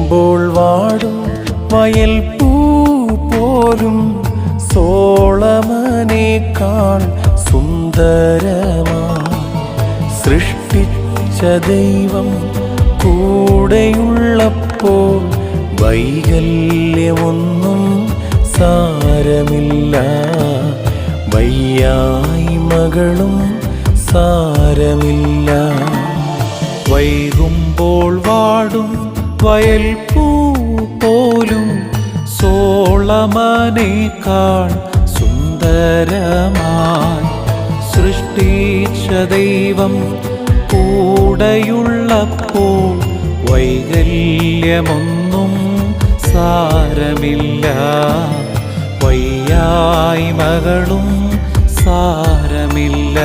വൈകുമ്പോൾ വാടും വയൽ പൂ പോലും സോളമനേക്കാൾ സുന്ദരമായി സൃഷ്ടിച്ച ദൈവം കൂടെയുള്ളപ്പോൾ വൈകല്യമൊന്നും സാരമില്ല, വയ്യായ്മകളും സാരമില്ല. വൈകുമ്പോൾ വാടും വയൽ പൂ പോലും സോളമനേക്കാൾ സുന്ദരമായി സൃഷ്ടിച്ച ദൈവം കൂടെയുള്ളപ്പോൾ വൈകല്യമൊന്നും സാരമില്ല, വയ്യായ്മകളും സാരമില്ല.